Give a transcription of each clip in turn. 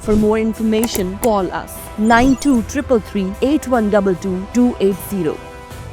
For more information, call us 9233812280।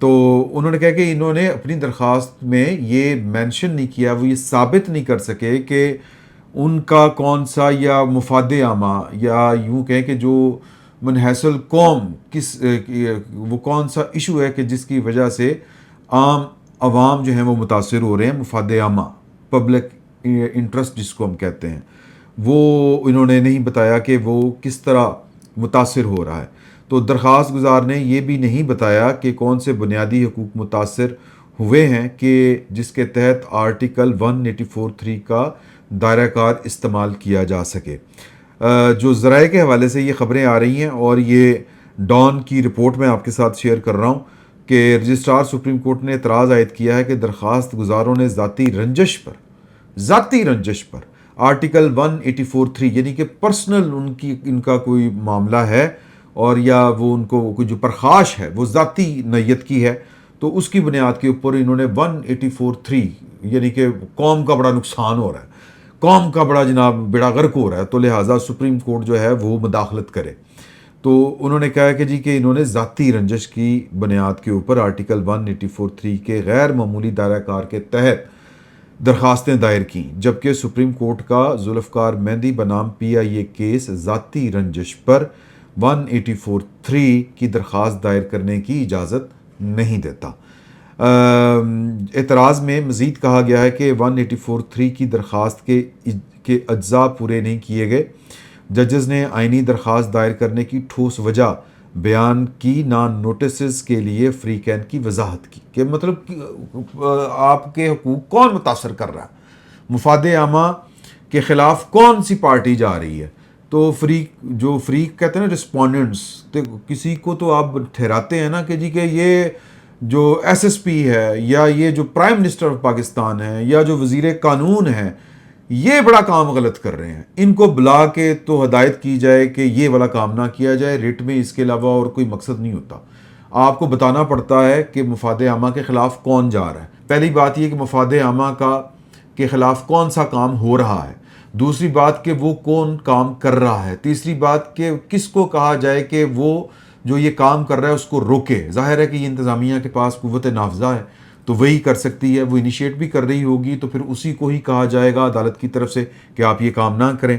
تو انہوں نے کہا کہ انہوں نے اپنی درخواست میں یہ مینشن نہیں کیا، وہ یہ ثابت نہیں کر سکے کہ ان کا کون سا یا مفاد عامہ یا یوں کہیں کہ جو منحصل قوم وہ کون سا ایشو ہے کہ جس کی وجہ سے عام عوام جو ہیں وہ متاثر ہو رہے ہیں، مفاد عامہ، پبلک انٹرسٹ جس کو ہم کہتے ہیں، وہ انہوں نے نہیں بتایا کہ وہ کس طرح متاثر ہو رہا ہے۔ تو درخواست گزار نے یہ بھی نہیں بتایا کہ کون سے بنیادی حقوق متاثر ہوئے ہیں کہ جس کے تحت آرٹیکل 184(3) کا دائرہ کار استعمال کیا جا سکے۔ جو ذرائع کے حوالے سے یہ خبریں آ رہی ہیں اور یہ ڈان کی رپورٹ میں آپ کے ساتھ شیئر کر رہا ہوں کہ رجسٹرار سپریم کورٹ نے اعتراض عائد کیا ہے کہ درخواست گزاروں نے ذاتی رنجش پر آرٹیکل 184(3) یعنی کہ پرسنل ان کا کوئی معاملہ ہے اور یا وہ ان کو کوئی جو پرخاش ہے وہ ذاتی نیت کی ہے، تو اس کی بنیاد کے اوپر انہوں نے 184(3) یعنی کہ قوم کا بڑا نقصان ہو رہا ہے، قوم کا بڑا جناب بیڑا غرق ہو رہا ہے، تو لہٰذا سپریم کورٹ جو ہے وہ مداخلت کرے۔ تو انہوں نے کہا کہ جی کہ انہوں نے ذاتی رنجش کی بنیاد کے اوپر آرٹیکل 184(3) کے غیر معمولی دائرہ کار کے تحت درخواستیں دائر کیں، جبکہ سپریم کورٹ کا ذوالفقار مہندی بنام PIA کیس ذاتی رنجش پر 184(3) کی درخواست دائر کرنے کی اجازت نہیں دیتا۔ اعتراض میں مزید کہا گیا ہے کہ 184(3) کی درخواست کے اجزاء پورے نہیں کیے گئے۔ ججز نے آئینی درخواست دائر کرنے کی ٹھوس وجہ بیان کی، نان نوٹسز کے لیے فری کین کی وضاحت کی کہ مطلب آپ کے حقوق کون متاثر کر رہا ہے، مفاد عامہ کے خلاف کون سی پارٹی جا رہی ہے۔ تو فریق کہتے ہیں نا رسپونڈنٹس، کسی کو تو آپ ٹھہراتے ہیں نا کہ جی کہ یہ جو SSP ہے یا یہ جو پرائم منسٹر آف پاکستان ہے یا جو وزیر قانون ہے، یہ بڑا کام غلط کر رہے ہیں، ان کو بلا کے تو ہدایت کی جائے کہ یہ والا کام نہ کیا جائے، ریٹ میں اس کے علاوہ اور کوئی مقصد نہیں ہوتا۔ آپ کو بتانا پڑتا ہے کہ مفاد عامہ کے خلاف کون جا رہا ہے۔ پہلی بات یہ کہ مفاد عامہ کے خلاف کون سا کام ہو رہا ہے، دوسری بات کہ وہ کون کام کر رہا ہے، تیسری بات کہ کس کو کہا جائے کہ وہ جو یہ کام کر رہا ہے اس کو روکے۔ ظاہر ہے کہ یہ انتظامیہ کے پاس قوت نافذہ ہے تو وہی کر سکتی ہے، وہ انیشیٹ بھی کر رہی ہوگی تو پھر اسی کو ہی کہا جائے گا عدالت کی طرف سے کہ آپ یہ کام نہ کریں۔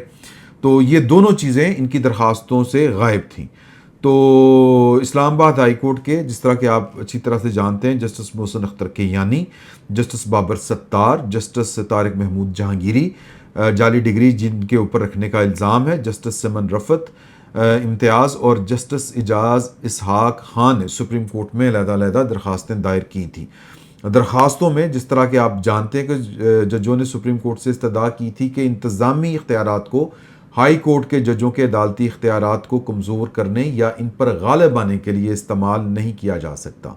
تو یہ دونوں چیزیں ان کی درخواستوں سے غائب تھیں۔ تو اسلام آباد ہائی کورٹ کے، جس طرح کہ آپ اچھی طرح سے جانتے ہیں، جسٹس محسن اختر کیانی، جسٹس بابر ستار، جسٹس طارق محمود جہانگیری، جعلی ڈگری جن کے اوپر رکھنے کا الزام ہے، جسٹس سمن رفت امتیاز اور جسٹس اعجاز اسحاق خان نے سپریم کورٹ میں علیحدہ درخواستیں دائر کی تھیں۔ درخواستوں میں جس طرح کہ آپ جانتے ہیں کہ ججوں نے سپریم کورٹ سے استدعا کی تھی کہ انتظامی اختیارات کو ہائی کورٹ کے ججوں کے عدالتی اختیارات کو کمزور کرنے یا ان پر غالب آنے کے لیے استعمال نہیں کیا جا سکتا۔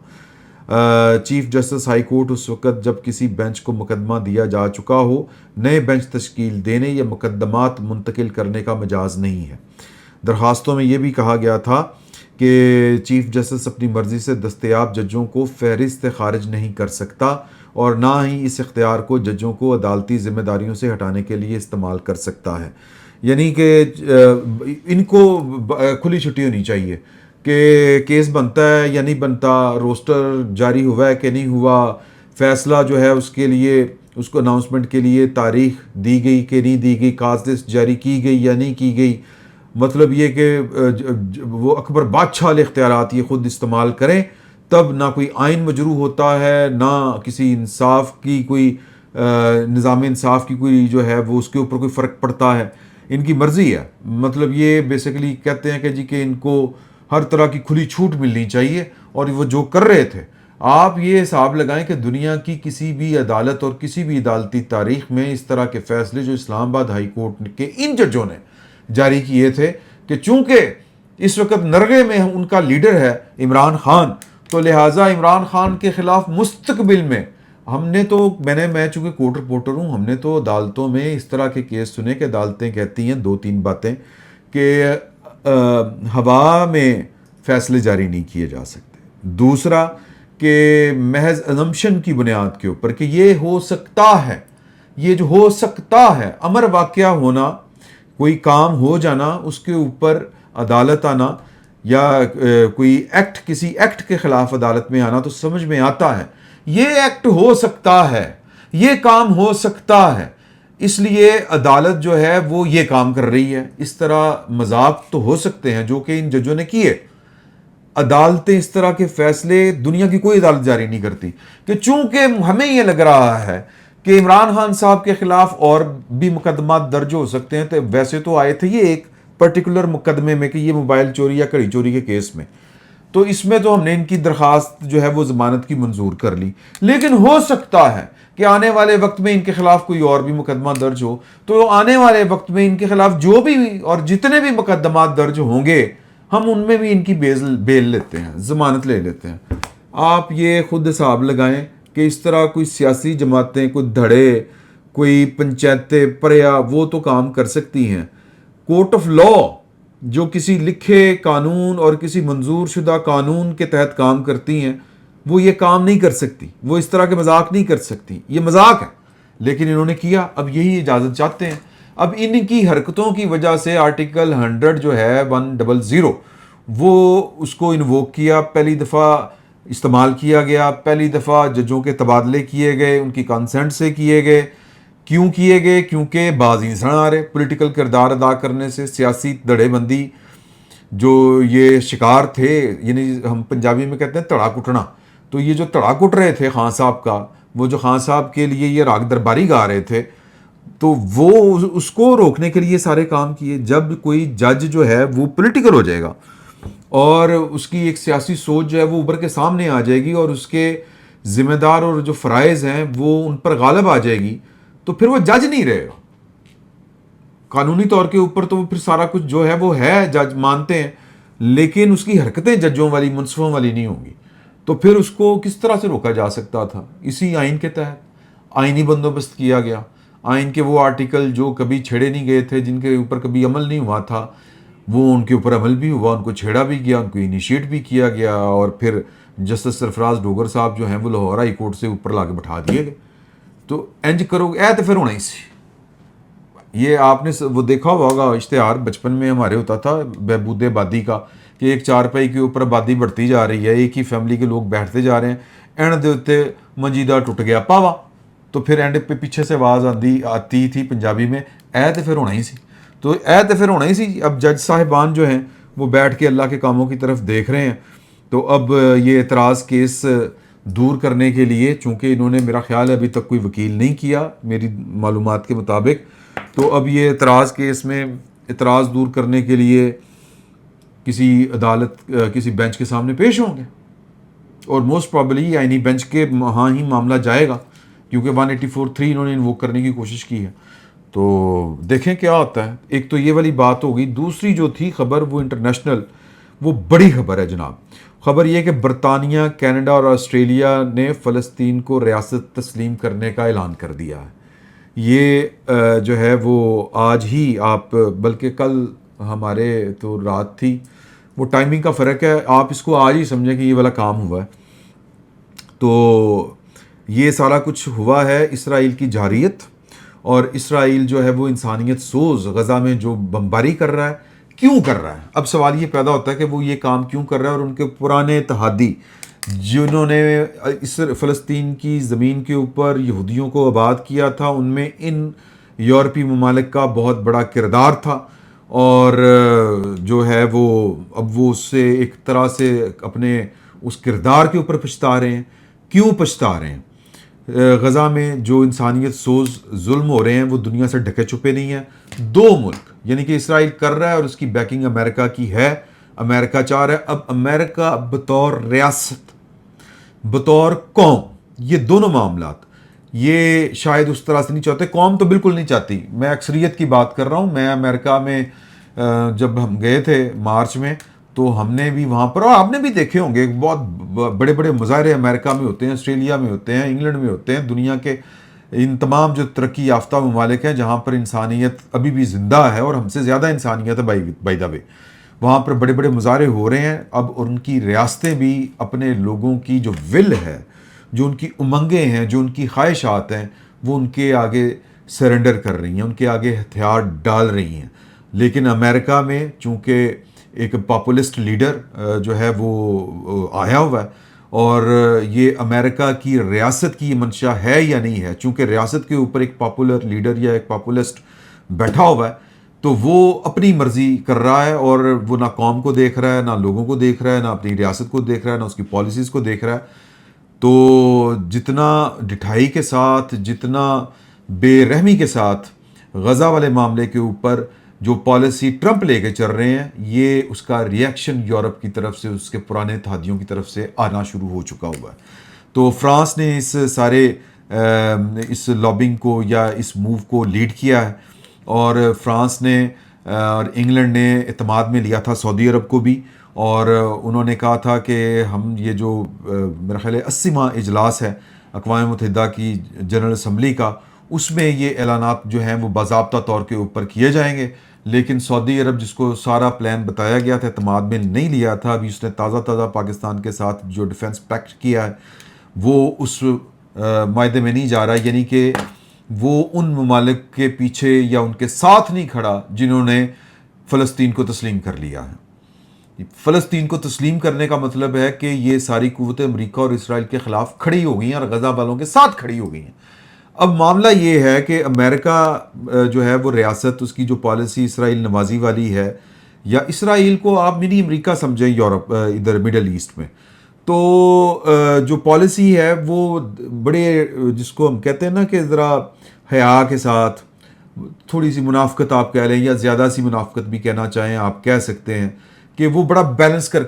چیف جسٹس ہائی کورٹ اس وقت جب کسی بینچ کو مقدمہ دیا جا چکا ہو، نئے بینچ تشکیل دینے یا مقدمات منتقل کرنے کا مجاز نہیں ہے۔ درخواستوں میں یہ بھی کہا گیا تھا کہ چیف جسٹس اپنی مرضی سے دستیاب ججوں کو فہرست خارج نہیں کر سکتا اور نہ ہی اس اختیار کو ججوں کو عدالتی ذمہ داریوں سے ہٹانے کے لیے استعمال کر سکتا ہے۔ یعنی کہ ان کو کھلی چھٹی ہونی چاہیے کہ کیس بنتا ہے یا نہیں بنتا، روسٹر جاری ہوا ہے کہ نہیں ہوا، فیصلہ جو ہے اس کے لیے اس کو اناؤنسمنٹ کے لیے تاریخ دی گئی کہ نہیں دی گئی، کاز لسٹ جاری کی گئی یا نہیں کی گئی۔ مطلب یہ کہ وہ اکبر بادشاہ والے اختیارات یہ خود استعمال کریں، تب نہ کوئی آئین مجروح ہوتا ہے، نہ کسی انصاف کی کوئی نظام انصاف کی کوئی جو ہے وہ اس کے اوپر کوئی فرق پڑتا ہے۔ ان کی مرضی ہے، مطلب یہ بیسیکلی کہتے ہیں کہ جی کہ ان کو ہر طرح کی کھلی چھوٹ ملنی چاہیے، اور وہ جو کر رہے تھے، آپ یہ حساب لگائیں کہ دنیا کی کسی بھی عدالت اور کسی بھی عدالتی تاریخ میں اس طرح کے فیصلے جو اسلام آباد ہائی کورٹ کے ان ججوں نے جاری کیے تھے کہ چونکہ اس وقت نرغے میں ان کا لیڈر ہے عمران خان، تو لہٰذا عمران خان کے خلاف مستقبل میں میں چونکہ کورٹ رپورٹر ہوں، ہم نے تو عدالتوں میں اس طرح کے کیس سنے کہ عدالتیں کہتی ہیں 2-3 باتیں کہ ہوا میں فیصلے جاری نہیں کیے جا سکتے۔ دوسرا کہ محض ازمپشن کی بنیاد کے اوپر کہ یہ ہو سکتا ہے، یہ جو ہو سکتا ہے، امر واقعہ ہونا، کوئی کام ہو جانا، اس کے اوپر عدالت آنا، یا کوئی ایکٹ کسی ایکٹ کے خلاف عدالت میں آنا تو سمجھ میں آتا ہے یہ ایکٹ ہو سکتا ہے، یہ کام ہو سکتا ہے، اس لیے عدالت جو ہے وہ یہ کام کر رہی ہے۔ اس طرح مذاق تو ہو سکتے ہیں جو کہ ان ججوں نے کیے۔ عدالتیں اس طرح کے فیصلے دنیا کی کوئی عدالت جاری نہیں کرتی کہ چونکہ ہمیں یہ لگ رہا ہے کہ عمران خان صاحب کے خلاف اور بھی مقدمات درج ہو سکتے ہیں، تو ویسے تو آئے تھے یہ ایک پرٹیکولر مقدمے میں کہ یہ موبائل چوری یا گھڑی چوری کے کیس میں، تو اس میں تو ہم نے ان کی درخواست جو ہے وہ ضمانت کی منظور کر لی، لیکن ہو سکتا ہے کہ آنے والے وقت میں ان کے خلاف کوئی اور بھی مقدمہ درج ہو، تو آنے والے وقت میں ان کے خلاف جو بھی اور جتنے بھی مقدمات درج ہوں گے ہم ان میں بھی ان کی بیل لیتے ہیں، ضمانت لے لیتے ہیں۔ آپ یہ خود حساب لگائیں کہ اس طرح کوئی سیاسی جماعتیں، کوئی دھڑے، کوئی پنچایتیں پریا وہ تو کام کر سکتی ہیں، کورٹ آف لا جو کسی لکھے قانون اور کسی منظور شدہ قانون کے تحت کام کرتی ہیں وہ یہ کام نہیں کر سکتی، وہ اس طرح کے مذاق نہیں کر سکتی، یہ مذاق ہے، لیکن انہوں نے کیا، اب یہی اجازت چاہتے ہیں۔ اب ان کی حرکتوں کی وجہ سے آرٹیکل 100 جو ہے 100 وہ اس کو انووک کیا، پہلی دفعہ استعمال کیا گیا، پہلی دفعہ ججوں کے تبادلے کیے گئے، ان کی کنسنٹ سے کیے گئے۔ کیوں کیے گئے؟ کیونکہ بعض انسان آ رہے پولیٹیکل کردار ادا کرنے سے، سیاسی دھڑے بندی جو یہ شکار تھے، یعنی ہم پنجابی میں کہتے ہیں تڑا کٹنا، تو یہ جو تڑا کٹ رہے تھے خان صاحب کا، وہ جو خان صاحب کے لیے یہ راگ درباری گا رہے تھے، تو وہ اس کو روکنے کے لیے سارے کام کیے۔ جب کوئی جج جو ہے وہ پولیٹیکل ہو جائے گا اور اس کی ایک سیاسی سوچ جو ہے وہ ابھر کے سامنے آ جائے گی اور اس کے ذمہ دار اور جو فرائض ہیں وہ ان پر غالب آ جائے گی، تو پھر وہ جج نہیں رہے گا۔ قانونی طور کے اوپر تو پھر سارا کچھ جو ہے وہ ہے، جج مانتے ہیں، لیکن اس کی حرکتیں ججوں والی، منصفوں والی نہیں ہوں گی، تو پھر اس کو کس طرح سے روکا جا سکتا تھا؟ اسی آئین کے تحت آئینی بندوبست کیا گیا۔ آئین کے وہ آرٹیکل جو کبھی چھیڑے نہیں گئے تھے، جن کے اوپر کبھی عمل نہیں ہوا تھا، وہ ان کے اوپر عمل بھی ہوا، ان کو چھیڑا بھی گیا، ان کو انیشیٹ بھی کیا گیا، اور پھر جسٹس سرفراز ڈوگر صاحب جو ہیں وہ لاہور ہائی کورٹ سے اوپر لا کے بٹھا دیے گئے۔ تو انج کرو اے تو پھر ہونا ہی سی۔ یہ آپ نے وہ دیکھا ہوگا اشتہار بچپن میں ہمارے ہوتا تھا بہبود آبادی کا، کہ ایک چارپائی کے اوپر آبادی بڑھتی جا رہی ہے، ایک ہی فیملی کے لوگ بیٹھتے جا رہے ہیں، اینڈ دے اتے منجیدہ ٹوٹ گیا پاوا، تو پھر اینڈ پہ پیچھے سے آواز آتی تھی پنجابی میں اے تو پھر ہونا ہی سی۔ تو اے تو پھر ہونا ہی سی۔ اب جج صاحبان جو ہیں وہ بیٹھ کے اللہ کے کاموں کی طرف دیکھ رہے ہیں، تو اب یہ اعتراض کیس دور کرنے کے لیے، چونکہ انہوں نے میرا خیال ہے ابھی تک کوئی وکیل نہیں کیا میری معلومات کے مطابق، تو اب یہ اعتراض کیس میں اعتراض دور کرنے کے لیے کسی عدالت، کسی بینچ کے سامنے پیش ہوں گے، اور موسٹ پرابلی آئینی بینچ کے ہاں ہی معاملہ جائے گا، کیونکہ 184(3) انہوں نے انووک کرنے کی کوشش کی ہے۔ تو دیکھیں کیا ہوتا ہے۔ ایک تو یہ والی بات ہوگی، دوسری جو تھی خبر وہ انٹرنیشنل، وہ بڑی خبر ہے جناب۔ خبر یہ کہ برطانیہ، کینیڈا اور آسٹریلیا نے فلسطین کو ریاست تسلیم کرنے کا اعلان کر دیا ہے۔ یہ جو ہے وہ آج ہی، آپ بلکہ کل ہمارے تو رات تھی، وہ ٹائمنگ کا فرق ہے، آپ اس کو آج ہی سمجھیں کہ یہ والا کام ہوا ہے۔ تو یہ سارا کچھ ہوا ہے اسرائیل کی جارحیت، اور اسرائیل جو ہے وہ انسانیت سوز غزہ میں جو بمباری کر رہا ہے، کیوں کر رہا ہے؟ اب سوال یہ پیدا ہوتا ہے کہ وہ یہ کام کیوں کر رہا ہے، اور ان کے پرانے اتحادی جنہوں نے اس فلسطین کی زمین کے اوپر یہودیوں کو آباد کیا تھا، ان میں ان یورپی ممالک کا بہت بڑا کردار تھا، اور جو ہے وہ اب وہ اس سے ایک طرح سے اپنے اس کردار کے اوپر پچھتا رہے ہیں۔ کیوں پچھتا رہے ہیں؟ غزہ میں جو انسانیت سوز ظلم ہو رہے ہیں وہ دنیا سے ڈھکے چھپے نہیں ہیں۔ دو ملک یعنی کہ اسرائیل کر رہا ہے اور اس کی بیکنگ امریکہ کی ہے، امریکہ چاہ رہا ہے۔ اب امریکہ بطور ریاست، بطور قوم، یہ دونوں معاملات یہ شاید اس طرح سے نہیں چاہتے۔ قوم تو بالکل نہیں چاہتی، میں اکثریت کی بات کر رہا ہوں۔ میں امریکہ میں جب ہم گئے تھے مارچ میں، تو ہم نے بھی وہاں پر، اور آپ نے بھی دیکھے ہوں گے، بہت بڑے بڑے مظاہرے امریکہ میں ہوتے ہیں، آسٹریلیا میں ہوتے ہیں، انگلینڈ میں ہوتے ہیں، دنیا کے ان تمام جو ترقی یافتہ ممالک ہیں جہاں پر انسانیت ابھی بھی زندہ ہے، اور ہم سے زیادہ انسانیت ہے بائی دا وے، وہاں پر بڑے بڑے مظاہرے ہو رہے ہیں۔ اب ان کی ریاستیں بھی اپنے لوگوں کی جو ول ہے، جو ان کی امنگیں ہیں، جو ان کی خواہشات ہیں، وہ ان کے آگے سرنڈر کر رہی ہیں، ان کے آگے ہتھیار ڈال رہی ہیں۔ لیکن امریکہ میں چونکہ ایک پاپولسٹ لیڈر جو ہے وہ آیا ہوا ہے، اور یہ امریکہ کی ریاست کی منشا ہے یا نہیں ہے، چونکہ ریاست کے اوپر ایک پاپولر لیڈر یا ایک پاپولسٹ بیٹھا ہوا ہے تو وہ اپنی مرضی کر رہا ہے، اور وہ نہ قوم کو دیکھ رہا ہے، نہ لوگوں کو دیکھ رہا ہے، نہ اپنی ریاست کو دیکھ رہا ہے، نہ اس کی پالیسیز کو دیکھ رہا ہے۔ تو جتنا ڈٹھائی کے ساتھ، جتنا بے رحمی کے ساتھ غزہ والے معاملے کے اوپر جو پالیسی ٹرمپ لے کے چل رہے ہیں، یہ اس کا ریئیکشن یورپ کی طرف سے، اس کے پرانے اتحادیوں کی طرف سے آنا شروع ہو چکا ہوا ہے۔ تو فرانس نے اس سارے اس لابنگ کو یا اس موو کو لیڈ کیا ہے، اور فرانس نے اور انگلینڈ نے اعتماد میں لیا تھا سعودی عرب کو بھی، اور انہوں نے کہا تھا کہ ہم یہ جو میرا خیال ہے 80واں اجلاس ہے اقوام متحدہ کی جنرل اسمبلی کا، اس میں یہ اعلانات جو ہیں وہ باضابطہ طور کے اوپر کیے جائیں گے، لیکن سعودی عرب جس کو سارا پلان بتایا گیا تھا اعتماد میں نہیں لیا تھا۔ ابھی اس نے تازہ پاکستان کے ساتھ جو ڈیفنس پیکٹ کیا ہے وہ اس معاہدے میں نہیں جا رہا، یعنی کہ وہ ان ممالک کے پیچھے یا ان کے ساتھ نہیں کھڑا جنہوں نے فلسطین کو تسلیم کر لیا ہے۔ فلسطین کو تسلیم کرنے کا مطلب ہے کہ یہ ساری قوتیں امریکہ اور اسرائیل کے خلاف کھڑی ہو گئی ہیں اور غزہ والوں کے ساتھ کھڑی ہو گئی ہیں۔ اب معاملہ یہ ہے کہ امریکہ جو ہے وہ ریاست، اس کی جو پالیسی اسرائیل نوازی والی ہے، یا اسرائیل کو آپ منی امریکہ سمجھیں یورپ ادھر مڈل ایسٹ میں، تو جو پالیسی ہے وہ بڑے جس کو ہم کہتے ہیں نا کہ ذرا حیا کے ساتھ، تھوڑی سی منافقت آپ کہہ لیں یا زیادہ سی منافقت بھی کہنا چاہیں آپ کہہ سکتے ہیں، کہ وہ بڑا بیلنس کر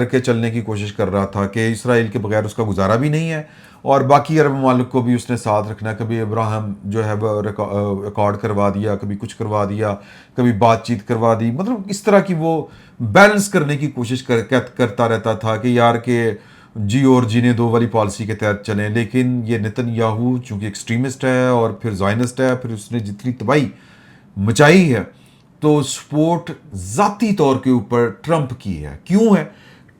کے چلنے کی کوشش کر رہا تھا کہ اسرائیل کے بغیر اس کا گزارا بھی نہیں ہے، اور باقی عرب ممالک کو بھی اس نے ساتھ رکھنا ہے۔ کبھی ابراہم جو ہے وہ ریکارڈ کروا دیا، کبھی کچھ کروا دیا، کبھی بات چیت کروا دی، مطلب اس طرح کی وہ بیلنس کرنے کی کوشش کرتا رہتا تھا کہ یار کہ جی اور جینے دو والی پالیسی کے تحت چلیں۔ لیکن یہ نتن یاہو چونکہ ایکسٹریمسٹ ہے اور پھر زائنسٹ ہے، پھر اس نے جتنی تباہی مچائی ہے، تو سپورٹ ذاتی طور کے اوپر ٹرمپ کی ہے۔ کیوں ہے؟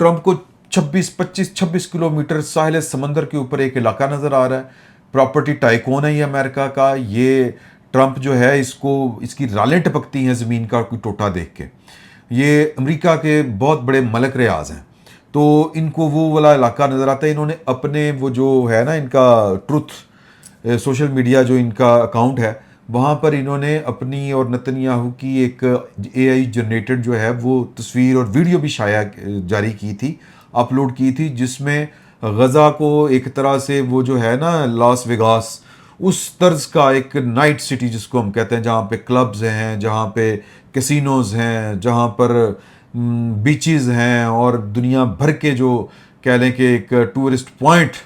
ٹرمپ کو 26 کلومیٹر ساحل سمندر کے اوپر ایک علاقہ نظر آ رہا ہے، پراپرٹی ٹائکون ہے یہ امریکہ کا۔ یہ ٹرمپ جو ہے اس کی رالیں ٹپکتی ہیں زمین کا کوئی ٹوٹا دیکھ کے۔ یہ امریکہ کے بہت بڑے ملک ریاض ہیں، تو ان کو وہ والا علاقہ نظر آتا ہے۔ انہوں نے اپنے وہ جو ہے نا ان کا ٹروتھ سوشل میڈیا جو ان کا اکاؤنٹ ہے، وہاں پر انہوں نے اپنی اور نتن یاہو کی ایک اے آئی جنریٹڈ جو ہے وہ تصویر اور ویڈیو بھی جاری کی تھی، اپلوڈ کی تھی، جس میں غزہ کو ایک طرح سے وہ جو ہے نا لاس ویگاس اس طرز کا ایک نائٹ سٹی جس کو ہم کہتے ہیں، جہاں پہ کلبز ہیں، جہاں پہ کسینوز ہیں، جہاں پر بیچز ہیں، اور دنیا بھر کے جو کہہ لیں کہ ایک ٹورسٹ پوائنٹ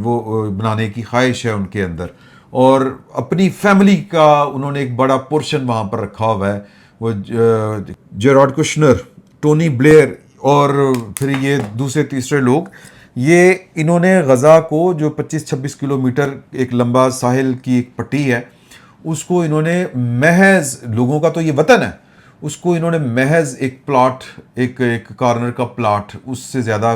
وہ بنانے کی خواہش ہے ان کے اندر، اور اپنی فیملی کا انہوں نے ایک بڑا پورشن وہاں پر رکھا ہوا ہے۔ وہ جیراڈ کشنر، ٹونی بلیئر اور پھر یہ دوسرے تیسرے لوگ، یہ انہوں نے غزہ کو جو 25-26 کلومیٹر ایک لمبا ساحل کی ایک پٹی ہے، اس کو انہوں نے محض، لوگوں کا تو یہ وطن ہے، اس کو انہوں نے محض ایک پلاٹ، ایک کارنر کا پلاٹ، اس سے زیادہ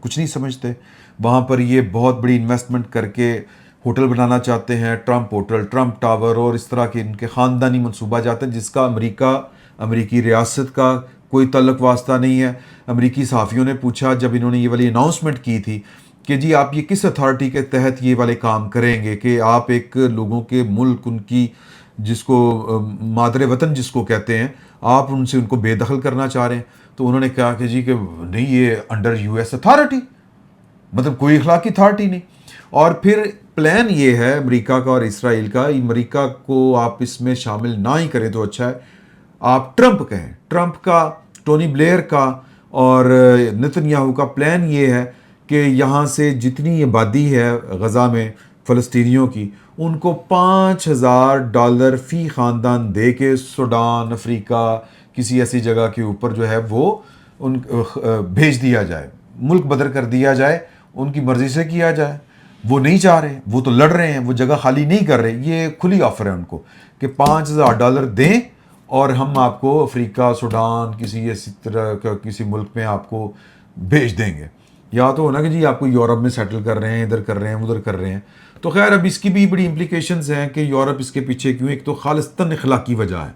کچھ نہیں سمجھتے۔ وہاں پر یہ بہت بڑی انویسٹمنٹ کر کے ہوٹل بنانا چاہتے ہیں، ٹرمپ ہوٹل، ٹرمپ ٹاور، اور اس طرح کے ان کے خاندانی منصوبہ جاتے ہیں جس کا امریکی ریاست کا کوئی تعلق واسطہ نہیں ہے۔ امریکی صحافیوں نے پوچھا جب انہوں نے یہ والی اناؤنسمنٹ کی تھی کہ جی آپ یہ کس اتھارٹی کے تحت یہ والے کام کریں گے کہ آپ ایک لوگوں کے ملک، ان کی جس کو مادر وطن جس کو کہتے ہیں، آپ ان سے ان کو بے دخل کرنا چاہ رہے ہیں؟ تو انہوں نے کہا کہ جی کہ نہیں، یہ انڈر یو ایس اتھارٹی، مطلب کوئی اخلاقی اتھارٹی نہیں۔ اور پھر پلان یہ ہے امریکہ کا اور اسرائیل کا، امریکہ کو آپ اس میں شامل نہ ہی کریں تو اچھا ہے، آپ ٹرمپ کہیں، ٹرمپ کا، ٹونی بلیئر کا اور نتن یاہو کا پلان یہ ہے کہ یہاں سے جتنی آبادی ہے غزہ میں فلسطینیوں کی، ان کو $5000 فی خاندان دے کے سوڈان، افریقہ، کسی ایسی جگہ کے اوپر جو ہے وہ ان بھیج دیا جائے، ملک بدر کر دیا جائے، ان کی مرضی سے کیا جائے۔ وہ نہیں چاہ رہے، وہ تو لڑ رہے ہیں، وہ جگہ خالی نہیں کر رہے، یہ کھلی آفر ہے ان کو کہ $5000 دیں اور ہم آپ کو افریقہ، سوڈان، کسی اسی طرح کا کسی ملک میں آپ کو بھیج دیں گے۔ یا تو ہونا کہ جی آپ کو یورپ میں سیٹل کر رہے ہیں، ادھر کر رہے ہیں، ادھر کر رہے ہیں۔ تو خیر اب اس کی بھی بڑی امپلیکیشنز ہیں کہ یورپ اس کے پیچھے کیوں۔ ایک تو خالصتاً اخلاقی وجہ ہے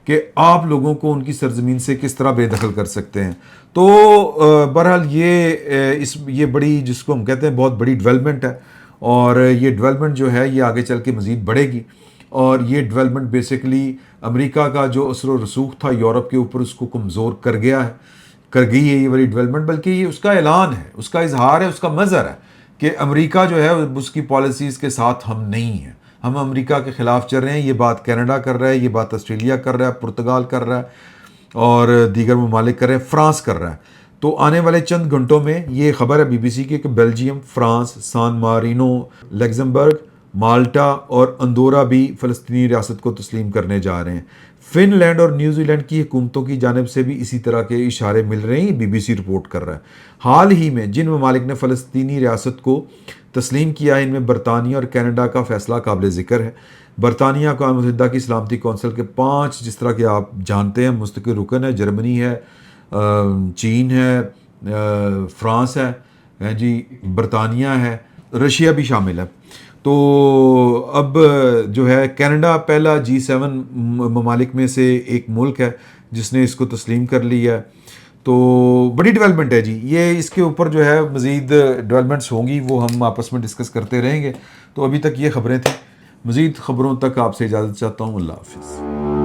کہ آپ لوگوں کو ان کی سرزمین سے کس طرح بے دخل کر سکتے ہیں. تو بہرحال یہ بڑی جس کو ہم کہتے ہیں بہت بڑی ڈیولپمنٹ ہے, اور یہ ڈیولپمنٹ جو ہے یہ آگے چل کے مزید بڑھے گی, اور یہ ڈیولپمنٹ بیسیکلی امریکہ کا جو اثر و رسوخ تھا یورپ کے اوپر اس کو کمزور کر گئی ہے یہ والی ڈیولپمنٹ, بلکہ یہ اس کا اعلان ہے, اس کا اظہار ہے, اس کا مظہر ہے کہ امریکہ جو ہے اس کی پالیسیز کے ساتھ ہم نہیں ہیں, ہم امریکہ کے خلاف چل رہے ہیں. یہ بات کینیڈا کر رہا ہے, یہ بات آسٹریلیا کر رہا ہے, پرتگال کر رہا ہے, اور دیگر ممالک کر رہے ہیں, فرانس کر رہا ہے. تو آنے والے چند گھنٹوں میں یہ خبر ہے BBC کی کہ بیلجیم, فرانس, سان مارینو, لگزمبرگ, مالٹا اور اندورا بھی فلسطینی ریاست کو تسلیم کرنے جا رہے ہیں. فن لینڈ اور نیوزی لینڈ کی حکومتوں کی جانب سے بھی اسی طرح کے اشارے مل رہے ہیں, BBC رپورٹ کر رہا ہے. حال ہی میں جن ممالک نے فلسطینی ریاست کو تسلیم کیا ہے ان میں برطانیہ اور کینیڈا کا فیصلہ قابل ذکر ہے. برطانیہ اقوام متحدہ کی سلامتی کونسل کے 5 جس طرح کہ آپ جانتے ہیں مستقل رکن ہے. جرمنی ہے, چین ہے, فرانس ہے جی, برطانیہ ہے, رشیا بھی شامل ہے. تو اب جو ہے کینیڈا پہلا G7 ممالک میں سے ایک ملک ہے جس نے اس کو تسلیم کر لیا ہے. تو بڑی ڈیولپمنٹ ہے جی یہ, اس کے اوپر جو ہے مزید ڈیولپمنٹس ہوں گی وہ ہم آپس میں ڈسکس کرتے رہیں گے. تو ابھی تک یہ خبریں تھیں, مزید خبروں تک آپ سے اجازت چاہتا ہوں. اللہ حافظ.